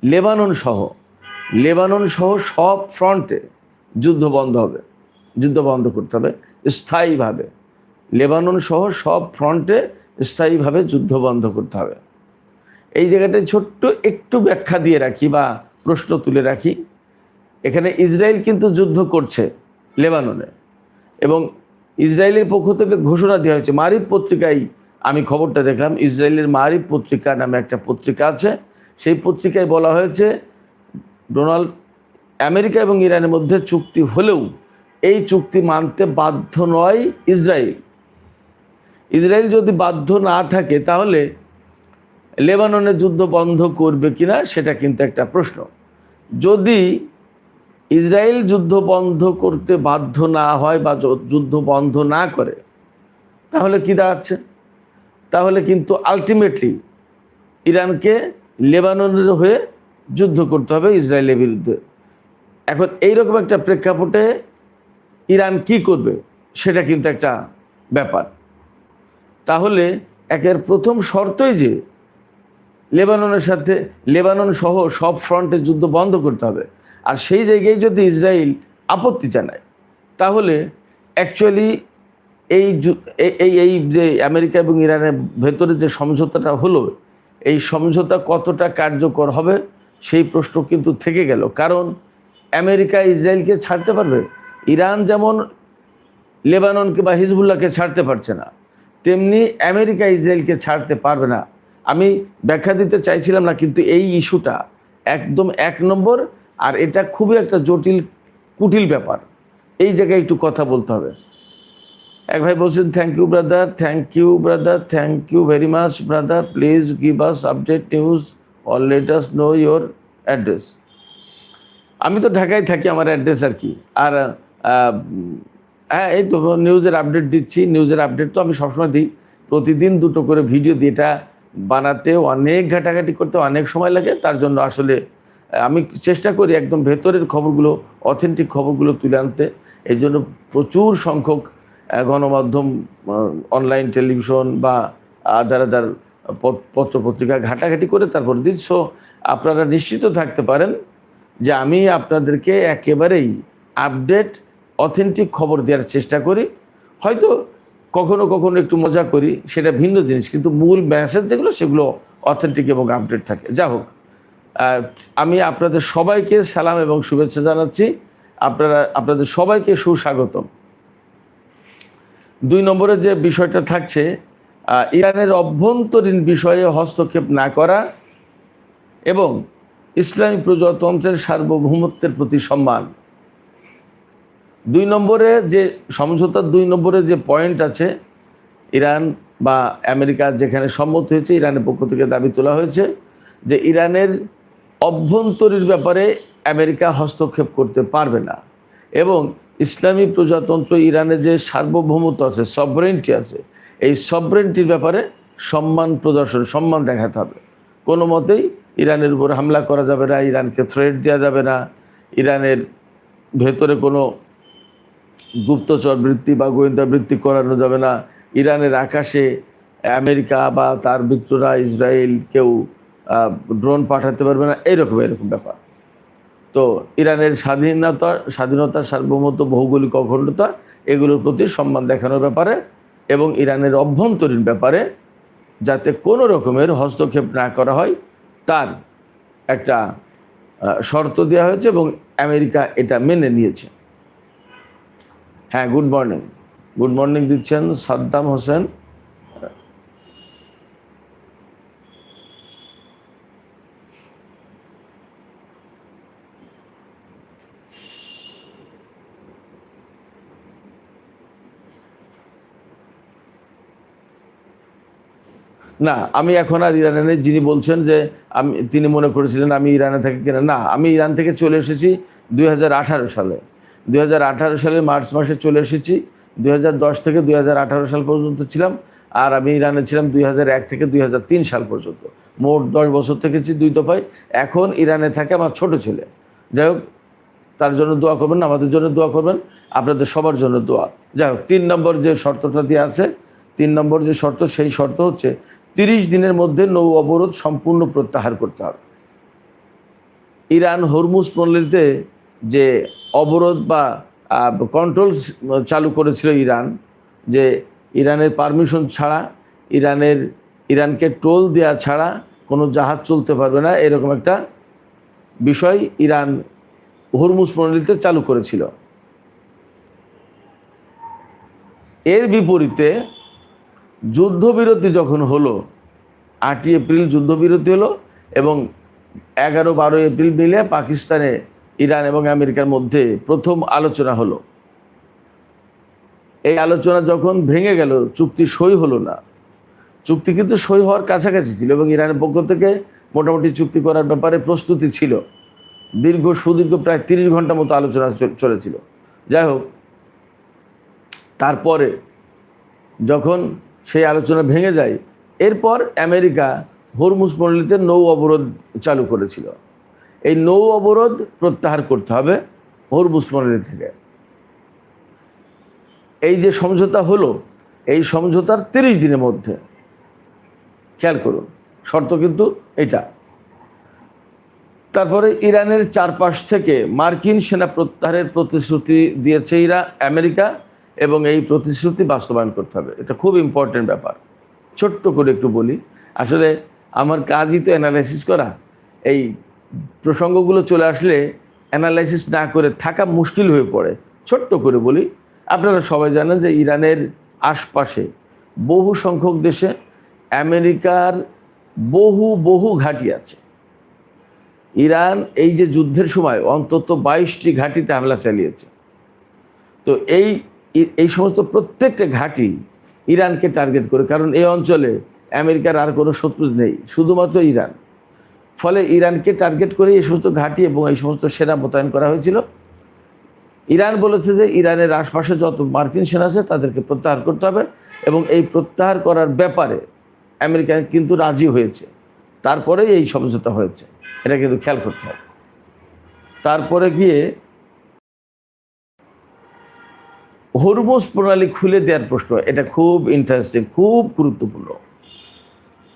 Lebanon সহ সব ফ্রন্টে যুদ্ধ বন্ধ হবে, যুদ্ধ বন্ধ করতে হবে স্থায়ীভাবে। লেবানন সহ সব ফ্রন্টে স্থায়ীভাবে যুদ্ধ বন্ধ করতে হবে। এই জায়গাটায় ছোট্ট একটু ব্যাখ্যা দিয়ে রাখি বা প্রশ্ন তুলে রাখি। এখানে ইসরায়েল কিন্তু যুদ্ধ করছে লেবাননে, এবং ইসরায়েলের পক্ষ থেকে ঘোষণা দেওয়া হয়েছে। মারিফ পত্রিকায় আমি খবরটা দেখলাম, ইসরায়েলের মারিফ পত্রিকা নামে একটা পত্রিকা আছে, সেই পত্রিকায় বলা হয়েছে আমেরিকা এবং ইরানের মধ্যে চুক্তি হলেও এই চুক্তি মানতে বাধ্য নয় ইসরায়েল। ইসরায়েল যদি বাধ্য না থাকে তাহলে লেবাননে যুদ্ধ বন্ধ করবে কিনা সেটা কিন্তু একটা প্রশ্ন। যদি ইসরায়েল যুদ্ধ বন্ধ করতে বাধ্য না হয় বা যুদ্ধ বন্ধ না করে, তাহলে কি দাঁড়াচ্ছে? তাহলে কিন্তু আলটিমেটলি ইরানকে লেবাননের হয়ে যুদ্ধ করতে হবে ইসরায়েলের বিরুদ্ধে। এখন এইরকম একটা প্রেক্ষাপটে ইরান কি করবে সেটা কিন্তু একটা ব্যাপার। তাহলে একের প্রথম শর্তই যে লেবাননের সাথে, লেবানন সহ সব ফ্রন্টে যুদ্ধ বন্ধ করতে হবে। আর সেই জায়গায় যদি ইসরায়েল আপত্তি জানায়, তাহলে অ্যাকচুয়ালি এই যে আমেরিকা এবং ইরানের ভেতরে যে সমঝোতাটা হলো, এই সমঝোতা কতটা কার্যকর হবে সেই প্রশ্ন কিন্তু থেকে গেল। কারণ আমেরিকা ইসরায়েলকে ছাড়তে পারবে, ইরান যেমন লেবাননকে বা হিজবুল্লাহকে ছাড়তে পারছে না, তেমনি আমেরিকা ইসরায়েলকে ছাড়তে পারবে না। আমি ব্যাখ্যা দিতে চাইছিলাম না, কিন্তু এই ইস্যুটা একদম 1 নম্বর, আর এটা খুবই একটা জটিল কুটিল ব্যাপার। এই জায়গায় একটু কথা বলতে হবে। এক ভাই বলছেন, thank you brother, thank you brother, thank you very much brother, please give us update news or let us know your address. আমি তো ঢাকায় থাকি, আমার অ্যাড্রেস আর কি। আর হ্যাঁ, এই তো নিউজের আপডেট দিচ্ছি। নিউজের আপডেট তো আমি সবসময় দিই, প্রতিদিন 2টো করে ভিডিও দিই। এটা বানাতে অনেক ঘাটাঘাটি করতে অনেক সময় লাগে, তার জন্য আসলে আমি চেষ্টা করি একদম ভেতরের খবরগুলো, অথেন্টিক খবরগুলো তুলে আনতে। এই জন্য প্রচুর সংখ্যক গণমাধ্যম, অনলাইন টেলিভিশন বা আদার পত্রপত্রিকা ঘাটাঘাটি করে তারপর দিই। সো আপনারা নিশ্চিত থাকতে পারেন যে আমি আপনাদেরকে একেবারেই আপডেট অথেন্টিক খবর দেওয়ার চেষ্টা করি। হয়তো কখনো কখনো একটু মজা করি, সেটা ভিন্ন জিনিস, কিন্তু মূল মেসেজ যেগুলো সেগুলো অথেন্টিক এবং আপডেট থাকে। যা হোক, আমি আপনাদের সবাইকে সালাম এবং শুভেচ্ছা জানাচ্ছি। আপনাদের সবাইকে সুস্বাগতম। 2 নম্বরে যে বিষয়টা থাকছে, ইরানের অভ্যন্তরীণ বিষয়ে হস্তক্ষেপ না করা এবং ইসলামী প্রজাতন্ত্রের সার্বভৌমত্বের প্রতি সম্মান। 2 নম্বরে যে সমঝোতার 2 নম্বরে যে পয়েন্ট আছে, ইরান বা আমেরিকা যেখানে সম্মত হয়েছে, ইরানের পক্ষ থেকে দাবি তোলা হয়েছে যে ইরানের অভ্যন্তরীণ ব্যাপারে আমেরিকা হস্তক্ষেপ করতে পারবে না, এবং ইসলামী প্রজাতন্ত্র ইরানের যে সার্বভৌমত্ব আছে, সভরেন্টি আছে, এই সভরেন্টির ব্যাপারে সম্মান দেখাতে হবে। কোনো মতেই ইরানের উপর হামলা করা যাবে না, ইরানকে থ্রেট দেওয়া যাবে না, ইরানের ভেতরে কোনো গুপ্তচর বৃত্তি বা গোয়েন্দা বৃত্তি করানো যাবে না, ইরানের আকাশে আমেরিকা বা তার মিত্ররা ইসরায়েল কেউ ড্রোন পাঠাতে পারবে না, এরকম ব্যাপার। তো ইরানের স্বাধীনতা, সার্বভৌমত্ব, ভৌগোলিক অখণ্ডতা, এগুলোর প্রতি সম্মান দেখানোর ব্যাপারে এবং ইরানের অভ্যন্তরীণ ব্যাপারে যাতে কোনো রকমের হস্তক্ষেপ না করা হয় তার একটা শর্ত দেওয়া হয়েছে, এবং আমেরিকা এটা মেনে নিয়েছে। হ্যাঁ, গুড মর্নিং দিচ্ছেন সাদ্দাম হোসেন। না, আমি এখন আর ইরানে নেই। যিনি বলছেন যে তিনি মনে করেছিলেন আমি ইরানে থাকি কিনা, না, আমি ইরান থেকে চলে এসেছি 2018 সালে। 2018 সালে মার্চ মাসে চলে এসেছি। 2010 থেকে 2018 সাল পর্যন্ত ছিলাম, আর আমি ইরানে ছিলাম 2001 থেকে 2003 সাল পর্যন্ত। মোট 10 বছর থেকেছি 2 দফায়। এখন ইরানে থাকে আমার ছোট ছেলে। যাই হোক, তার জন্য দোয়া করবেন, আমাদের জন্য দোয়া করবেন, আপনাদের সবার জন্য দোয়া। যাই হোক, 3 নম্বর যে শর্তটা দিয়ে আছে, 3 নম্বর যে শর্ত, সেই শর্ত হচ্ছে 30 দিনের মধ্যে নৌ অবরোধ সম্পূর্ণ প্রত্যাহার করতে হবে। ইরান হরমুজ প্রণালীতে যে অবরোধ বা কন্ট্রোল চালু করেছিল ইরান, যে ইরানের পারমিশন ছাড়া, ইরানকে টোল দেওয়া ছাড়া কোনো জাহাজ চলতে পারবে না, এরকম একটা বিষয় ইরান হরমুজ প্রণালীতে চালু করেছিল। এর বিপরীতে যুদ্ধবিরতি যখন হলো, 8ই এপ্রিল যুদ্ধবিরতি হলো এবং 11-12 এপ্রিল মিলে পাকিস্তানে ইরান এবং আমেরিকার মধ্যে প্রথম আলোচনা হলো। এই আলোচনা যখন ভেঙে গেল, চুক্তি সই হলো না। চুক্তি কিন্তু সই হওয়ার কাছাকাছি ছিল এবং ইরানের পক্ষ থেকে মোটামুটি চুক্তি করার ব্যাপারে প্রস্তুতি ছিল। সুদীর্ঘ প্রায় 30 ঘন্টা মতো আলোচনা চলেছিল। যাই হোক, তারপরে যখন সেই আলোচনা ভেঙে যায়, এরপর আমেরিকা হরমুজ প্রণালীতে নৌ অবরোধ চালু করেছিল। এই নৌ অবরোধ প্রত্যাহার করতে হবে হরমুজ প্রণালী থেকে। এই যে সমঝোতা হলো, এই সমঝোতার 30 দিনের মধ্যে, খেয়াল করুন শর্ত কিন্তু এটা, তারপরে ইরানের চারপাশ থেকে মার্কিন সেনা প্রত্যাহারের প্রতিশ্রুতি দিয়েছে আমেরিকা এবং এই প্রতিশ্রুতি বাস্তবায়ন করতে হবে। এটা খুব ইম্পর্টেন্ট ব্যাপার। ছোট্ট করে একটু বলি, আসলে আমার কাজই তো অ্যানালাইসিস করা। এই প্রসঙ্গগুলো চলে আসলে অ্যানালাইসিস না করে থাকা মুশকিল হয়ে পড়ে। ছোট্ট করে বলি, আপনারা সবাই জানেন যে ইরানের আশপাশে বহু সংখ্যক দেশে আমেরিকার বহু ঘাঁটি আছে। ইরান এই যে যুদ্ধের সময় অন্তত 22টি ঘাঁটিতে হামলা চালিয়েছে। তো এই সমস্ত প্রত্যেকটা ঘাঁটি ইরানকে টার্গেট করে, কারণ এই অঞ্চলে আমেরিকার আর কোনো শত্রু নেই, শুধুমাত্র ইরান। ফলে ইরানকে টার্গেট করে এই সমস্ত ঘাঁটি এবং এই সমস্ত সেনা মোতায়েন করা হয়েছিল। ইরান বলেছে যে ইরানের আশপাশে যত মার্কিন সেনা আছে তাদেরকে প্রত্যাহার করতে হবে এবং এই প্রত্যাহার করার ব্যাপারে আমেরিকা কিন্তু রাজি হয়েছে। তারপরে এই সমঝোতা হয়েছে, এটা কিন্তু খেয়াল করতে হবে। তারপরে গিয়ে হরমুজ প্রণালী খুলে দেওয়ার প্রশ্ন, এটা খুব ইন্টারেস্টিং, খুব গুরুত্বপূর্ণ।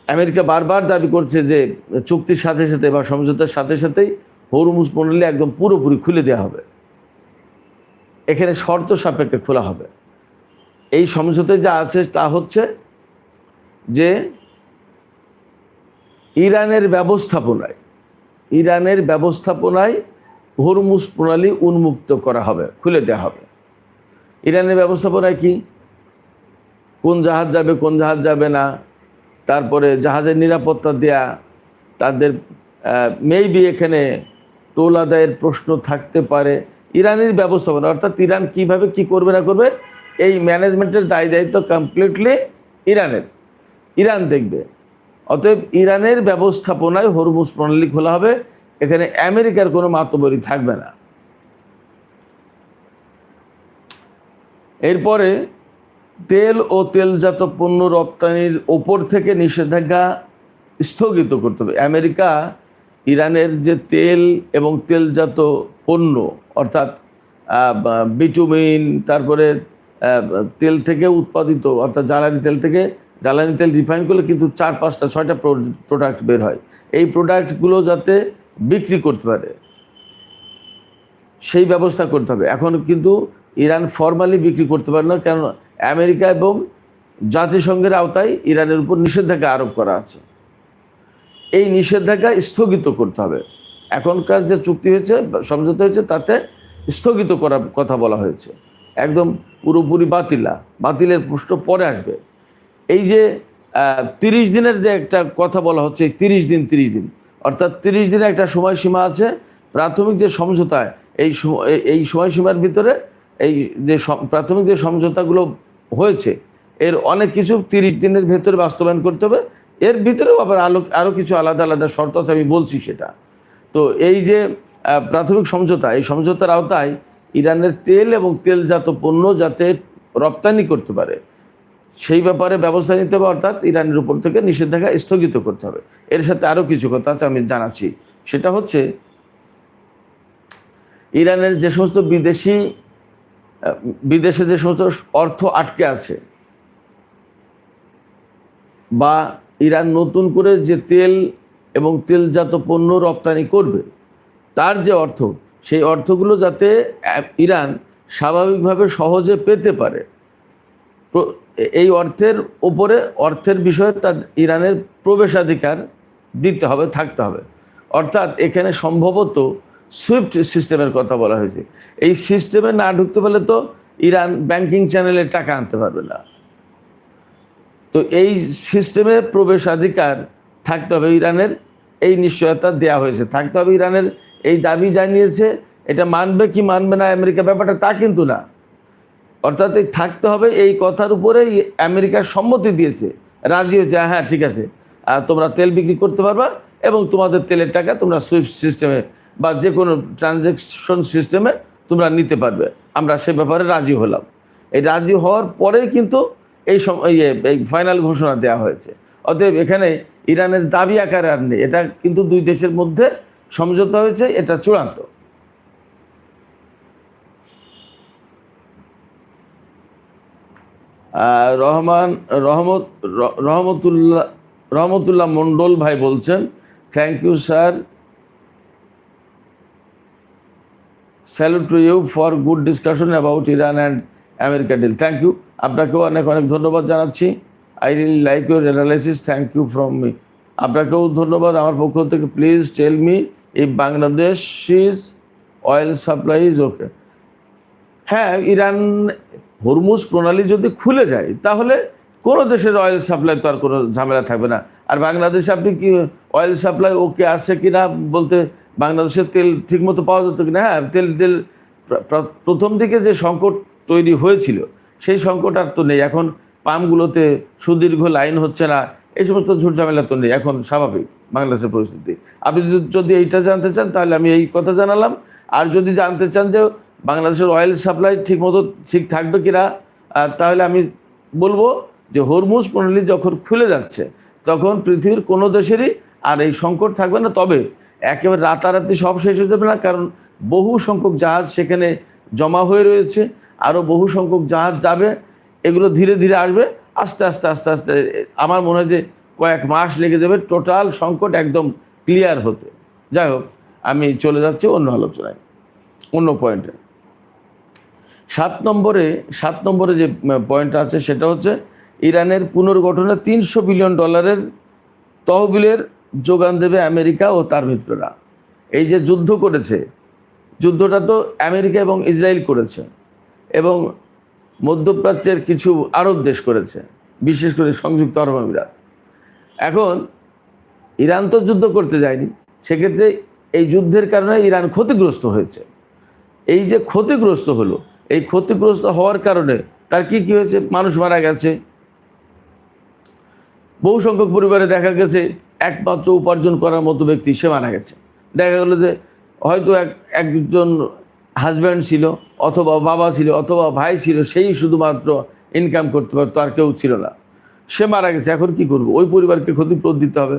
আমেরিকা বারবার দাবি করছে যে চুক্তির সাথে সাথে বা সমঝোতার সাথে সাথেই হরমুজ প্রণালী একদম পুরোপুরি খুলে দেওয়া হবে। এখানে শর্ত সাপেক্ষে খোলা হবে। এই সমঝোতায় যা আছে তা হচ্ছে যে ইরানের ব্যবস্থাপনায় হরমুজ প্রণালী উন্মুক্ত করা হবে, খুলে দেওয়া হবে। ইরানের ব্যবস্থাপনায় কি, কোন জাহাজ যাবে কোন জাহাজ যাবে না, তারপরে জাহাজের নিরাপত্তা দেয়া, তাদের মেবি এখানে টোল আদায়ের প্রশ্ন থাকতে পারে। ইরানের ব্যবস্থাপনা, অর্থাৎ ইরান কিভাবে কি করবে না করবে, এই ম্যানেজমেন্টের দায়িত্ব কমপ্লিটলি ইরান দেখবে। অতএব ইরানের ব্যবস্থাপনায় হরমুজ প্রণালী খোলা হবে, এখানে আমেরিকার কোনো মাতব্বরি থাকবে না। এরপরে তেল ও তেলজাত পণ্য রপ্তানির ওপর থেকে নিষেধাজ্ঞা স্থগিত করতে হবে। আমেরিকা ইরানের যে তেল এবং তেলজাত পণ্য, অর্থাৎ বিটুমিন, তারপরে তেল থেকে উৎপাদিত, অর্থাৎ জ্বালানি তেল রিফাইন করলে কিন্তু 4-5-6টা প্রোডাক্ট বের হয়। এই প্রোডাক্টগুলো যাতে বিক্রি করতে পারে সেই ব্যবস্থা করতে হবে। এখন কিন্তু ইরান ফর্মালি বিক্রি করতে পারে না, কারণ আমেরিকা এবং জাতিসংঘের আওতায় ইরানের উপর নিষেধাজ্ঞা আরোপ করা আছে। এই নিষেধাজ্ঞা স্থগিত করতে হবে। এখনকার যে চুক্তি হয়েছে, সমঝোতা হয়েছে, তাতে স্থগিত করার কথা বলা হয়েছে। একদম পুরোপুরি বাতিলের প্রশ্ন পরে আসবে। এই যে 30 দিনের যে একটা কথা বলা হচ্ছে, এই 30 দিন অর্থাৎ 30 দিনের একটা সময়সীমা আছে। প্রাথমিক যে সমঝোতায় এই সময়সীমার ভিতরে এই যে প্রাথমিক যে সমঝোতাগুলো হয়েছে, এর অনেক কিছু 30 দিনের ভেতরে বাস্তবায়ন করতে হবে। এর ভিতরেও আবার আরও কিছু আলাদা শর্ত আছে, আমি বলছি সেটা। তো এই যে প্রাথমিক সমঝোতা, এই সমঝোতার আওতায় ইরানের তেল এবং তেলজাত পণ্য যাতে রপ্তানি করতে পারে সেই ব্যাপারে ব্যবস্থা নিতে হবে, অর্থাৎ ইরানের উপর থেকে নিষেধাজ্ঞা স্থগিত করতে হবে। এর সাথে আরও কিছু কথা আছে, আমি জানাচ্ছি। সেটা হচ্ছে ইরানের যে সমস্ত বিদেশে যে সমস্ত অর্থ আটকে আছে, বা ইরান নতুন করে যে তেল এবং তেলজাত পণ্য রপ্তানি করবে, তার যে অর্থ, সেই অর্থগুলো যাতে ইরান স্বাভাবিকভাবে সহজে পেতে পারে, এই অর্থের ওপরে, অর্থের বিষয়ে তার ইরানের প্রবেশাধিকার দিতে হবে, থাকতে হবে। অর্থাৎ এখানে সম্ভবত সুইফট সিস্টেমের কথা বলা হয়েছে। এই সিস্টেমে না ঢুকতে পারলে তো ইরান ব্যাংকিং চ্যানেলে টাকা আনতে পারবে না। তো এই সিস্টেমে প্রবেশাধিকার থাকতে হবে ইরানের, এই নিশ্চয়তা দেওয়া হয়েছে, থাকতে হবে ইরানের। এই দাবি জানিয়েছে, এটা মানবে কি মানবে না আমেরিকা ব্যাপারটা তা কিন্তু না। অর্থাৎ এই থাকতে হবে, এই কথার উপরে আমেরিকার সম্মতি দিয়েছে, রাজি হয়েছে, হ্যাঁ ঠিক আছে, তোমরা তেল বিক্রি করতে পারবা এবং তোমাদের তেলের টাকা তোমরা সুইফট সিস্টেমে বা যে কোনো ট্রানজ্যাকশন সিস্টেমে তোমরা নিতে পারবে, আমরা সে ব্যাপারে রাজি হলাম। এই রাজি হওয়ার পরেই কিন্তু এই ফাইনাল ঘোষণা দেওয়া হয়েছে। অতএব এখানে ইরানের দাবি আকারে আর নেই, এটা কিন্তু দুই দেশের মধ্যে সমঝোতা হয়েছে, এটা চূড়ান্ত। রহমতুল্লাহ মন্ডল ভাই বলছেন, thank you sir, salute to you for good discussion about Iran and America deal. Thank you, আপনাকেও অনেক অনেক ধন্যবাদ জানাচ্ছি। I really like your analysis, thank you from me. আপনাকেও ধন্যবাদ আমার পক্ষ থেকে। Please tell me if Bangladesh is oil supply is okay. হ্যাঁ, ইরান হরমুজ প্রণালী যদি খুলে যায় তাহলে কোনো দেশের অয়েল সাপ্লাই তো আর কোনো ঝামেলা থাকবে না। আর বাংলাদেশে আপনি কি অয়েল সাপ্লাই ওকে আছে কি না বলতে, বাংলাদেশের তেল ঠিকমতো পাওয়া যেত কিনা? হ্যাঁ, তেল প্রথম দিকে যে সংকট তৈরি হয়েছিল সেই সংকট আর তো নেই। এখন পাম্পগুলোতে সুদীর্ঘ লাইন হচ্ছে না, এই সমস্ত ঝুট ঝামেলা তো নেই, এখন স্বাভাবিক বাংলাদেশের পরিস্থিতি। আপনি যদি এইটা জানতে চান তাহলে আমি এই কথা জানালাম। আর যদি জানতে চান যে বাংলাদেশের অয়েল সাপ্লাই ঠিক থাকবে কিনা, তাহলে আমি বলবো যে হরমুজ প্রণালী যখন খুলে যাচ্ছে তখন পৃথিবীর কোনো দেশেরই আর এই সংকট থাকবে না। তবে একেবারে রাতারাতি সব শেষ হয়ে যাবে না, কারণ বহু সংখ্যক জাহাজ সেখানে জমা হয়ে রয়েছে, আরও বহু সংখ্যক জাহাজ যাবে, এগুলো ধীরে ধীরে আসবে, আস্তে আস্তে আস্তে আস্তে আমার মনে হয় যে কয়েক মাস লেগে যাবে টোটাল সংকট একদম ক্লিয়ার হতে। যাই হোক, আমি চলে যাচ্ছি অন্য আলোচনায়, অন্য পয়েন্টে। 7 নম্বরে যে পয়েন্ট আছে সেটা হচ্ছে ইরানের পুনর্গঠনে $300 বিলিয়ন তহবিলের যোগান দেবে আমেরিকা ও তার মিত্ররা। এই যে যুদ্ধ করেছে, যুদ্ধটা তো আমেরিকা এবং ইসরায়েল করেছে এবং মধ্যপ্রাচ্যের কিছু আরব দেশ করেছে, বিশেষ করে সংযুক্ত আরব আমিরাত। এখন ইরান তো যুদ্ধ করতে যায়নি, সেক্ষেত্রে এই যুদ্ধের কারণে ইরান ক্ষতিগ্রস্ত হয়েছে। এই যে ক্ষতিগ্রস্ত হলো, এই ক্ষতিগ্রস্ত হওয়ার কারণে তার কি হয়েছে? মানুষ মারা গেছে, বহু সংখ্যক পরিবারে দেখা গেছে একমাত্র উপার্জন করার মতো ব্যক্তি সে মারা গেছে। দেখা গেলো যে হয়তো একজন হাজব্যান্ড ছিল, অথবা বাবা ছিল, অথবা ভাই ছিল, সেই শুধুমাত্র ইনকাম করতে পারতো, আর কেউ ছিল না, সে মারা গেছে। এখন কি করবো? ওই পরিবারকে ক্ষতিপূরণ দিতে হবে।